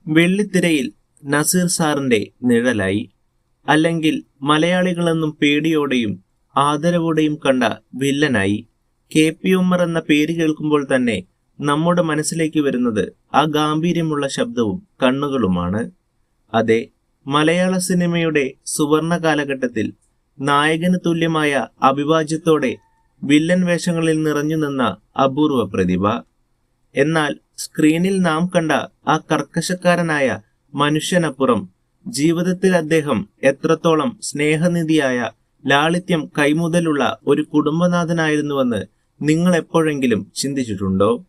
വെള്ളിത്തിരയിൽ നസീർ സാറിന്റെ നിഴലായി, അല്ലെങ്കിൽ മലയാളികളെന്നും പേടിയോടെയും ആദരവോടെയും കണ്ട വില്ലനായി. KP ഉമ്മർ എന്ന പേര് കേൾക്കുമ്പോൾ തന്നെ നമ്മുടെ മനസ്സിലേക്ക് വരുന്നത് ആ ഗാംഭീര്യമുള്ള ശബ്ദവും കണ്ണുകളുമാണ്. അതെ, മലയാള സിനിമയുടെ സുവർണ കാലഘട്ടത്തിൽ നായകന് തുല്യമായ അഭിവാജ്യത്തോടെ വില്ലൻ വേഷങ്ങളിൽ നിറഞ്ഞു നിന്ന അപൂർവ പ്രതിഭ. എന്നാൽ സ്ക്രീനിൽ നാം കണ്ട ആ കർക്കശക്കാരനായ മനുഷ്യനപ്പുറം ജീവിതത്തിൽ അദ്ദേഹം എത്രത്തോളം സ്നേഹനിധിയായ, ലാളിത്യം കൈമുതലുള്ള ഒരു കുടുംബനാഥനായിരുന്നുവെന്ന് നിങ്ങൾ എപ്പോഴെങ്കിലും ചിന്തിച്ചിട്ടുണ്ടോ?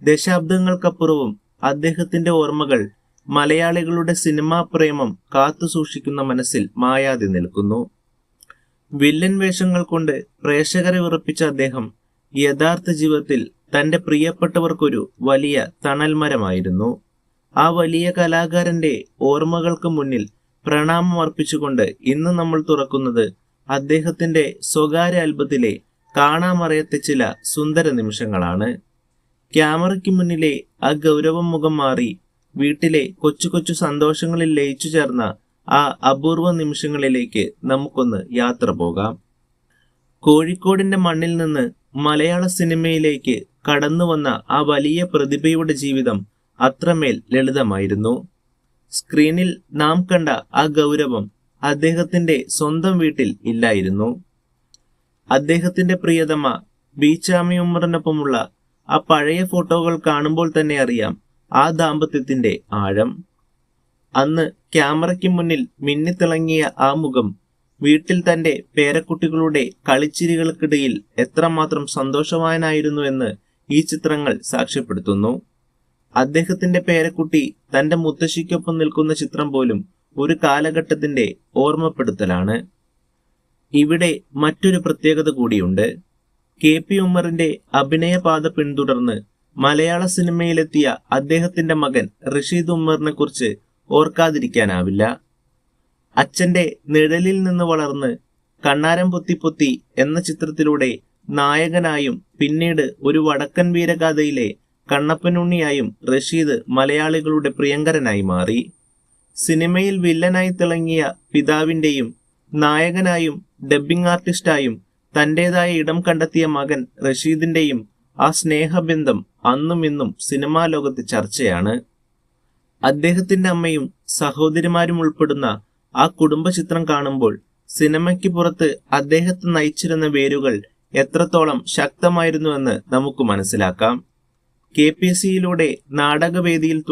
ദശാബ്ദങ്ങൾക്കപ്പുറവും അദ്ദേഹത്തിന്റെ ഓർമ്മകൾ മലയാളികളുടെ സിനിമാ പ്രേമം കാത്തുസൂക്ഷിക്കുന്ന മനസ്സിൽ മായാതെ നിൽക്കുന്നു. വില്ലൻ വേഷങ്ങൾ കൊണ്ട് പ്രേക്ഷകരെ വിറപ്പിച്ച അദ്ദേഹം യഥാർത്ഥ ജീവിതത്തിൽ തന്റെ പ്രിയപ്പെട്ടവർക്കൊരു വലിയ തണൽമരമായിരുന്നു. ആ വലിയ കലാകാരന്റെ ഓർമ്മകൾക്ക് മുന്നിൽ പ്രണാമം അർപ്പിച്ചുകൊണ്ട് ഇന്ന് നമ്മൾ തുറക്കുന്നത് അദ്ദേഹത്തിന്റെ സ്വകാര്യ ആൽബത്തിലെ കാണാമറയത്തെ ചില സുന്ദര നിമിഷങ്ങളാണ്. ക്യാമറയ്ക്ക് മുന്നിലെ ആ ഗൗരവം മുഖം മാറി വീട്ടിലെ കൊച്ചു കൊച്ചു സന്തോഷങ്ങളിൽ ലയിച്ചു ചേർന്ന ആ അപൂർവ നിമിഷങ്ങളിലേക്ക് നമുക്കൊന്ന് യാത്ര പോകാം. കോഴിക്കോടിന്റെ മണ്ണിൽ നിന്ന് മലയാള സിനിമയിലേക്ക് കടന്നു വന്ന ആ വലിയ പ്രതിഭയുടെ ജീവിതം അത്രമേൽ ലളിതമായിരുന്നു. സ്ക്രീനിൽ നാം കണ്ട ആ ഗൗരവം അദ്ദേഹത്തിന്റെ സ്വന്തം വീട്ടിൽ ഇല്ലായിരുന്നു. അദ്ദേഹത്തിന്റെ പ്രിയതമ ബീച്ചാമി ഉമ്മറിനൊപ്പമുള്ള ആ പഴയ ഫോട്ടോകൾ കാണുമ്പോൾ തന്നെ അറിയാം ആ ദാമ്പത്യത്തിന്റെ ആഴം. അന്ന് ക്യാമറയ്ക്ക് മുന്നിൽ മിന്നിത്തിളങ്ങിയ ആ മുഖം വീട്ടിൽ തന്റെ പേരക്കുട്ടികളുടെ കളിച്ചിരികൾക്കിടയിൽ എത്രമാത്രം സന്തോഷവാനായിരുന്നു എന്ന് ഈ ചിത്രങ്ങൾ സാക്ഷ്യപ്പെടുത്തുന്നു. അദ്ദേഹത്തിന്റെ പേരക്കുട്ടി തന്റെ മുത്തശ്ശിക്കൊപ്പം നിൽക്കുന്ന ചിത്രം പോലും ഒരു കാലഘട്ടത്തിന്റെ ഓർമ്മപ്പെടുത്തലാണ്. ഇവിടെ മറ്റൊരു പ്രത്യേകത കൂടിയുണ്ട്. KP ഉമ്മറിന്റെ അഭിനയപാത പിന്തുടർന്ന് മലയാള സിനിമയിലെത്തിയ അദ്ദേഹത്തിന്റെ മകൻ റഷീദ് ഉമ്മറിനെ കുറിച്ച് ഓർക്കാതിരിക്കാനാവില്ല. അച്ഛന്റെ നിഴലിൽ നിന്ന് വളർന്ന് കണ്ണാരം പൊത്തി പൊത്തി എന്ന ചിത്രത്തിലൂടെ നായകനായും പിന്നീട് ഒരു വടക്കൻ വീരഗാഥയിലെ കണ്ണപ്പനുണ്ണിയായും റഷീദ് മലയാളികളുടെ പ്രിയങ്കരനായി മാറി. സിനിമയിൽ വില്ലനായി തിളങ്ങിയ പിതാവിന്റെയും നായകനായും ഡബ്ബിംഗ് ആർട്ടിസ്റ്റായും തന്റേതായ ഇടം കണ്ടെത്തിയ മകൻ റഷീദിന്റെയും ആ സ്നേഹബന്ധം അന്നും ഇന്നും സിനിമാ ലോകത്ത് ചർച്ചയാണ്. അദ്ദേഹത്തിന്റെ അമ്മയും സഹോദരിമാരും ഉൾപ്പെടുന്ന ആ കുടുംബ ചിത്രം കാണുമ്പോൾ സിനിമയ്ക്ക് പുറത്ത് അദ്ദേഹത്തെ നയിച്ചിരുന്ന വേരുകൾ എത്രത്തോളം ശക്തമായിരുന്നുവെന്ന് നമുക്ക് മനസ്സിലാക്കാം. KPSCയിലൂടെ നാടകവേദിയിൽ തുടങ്ങി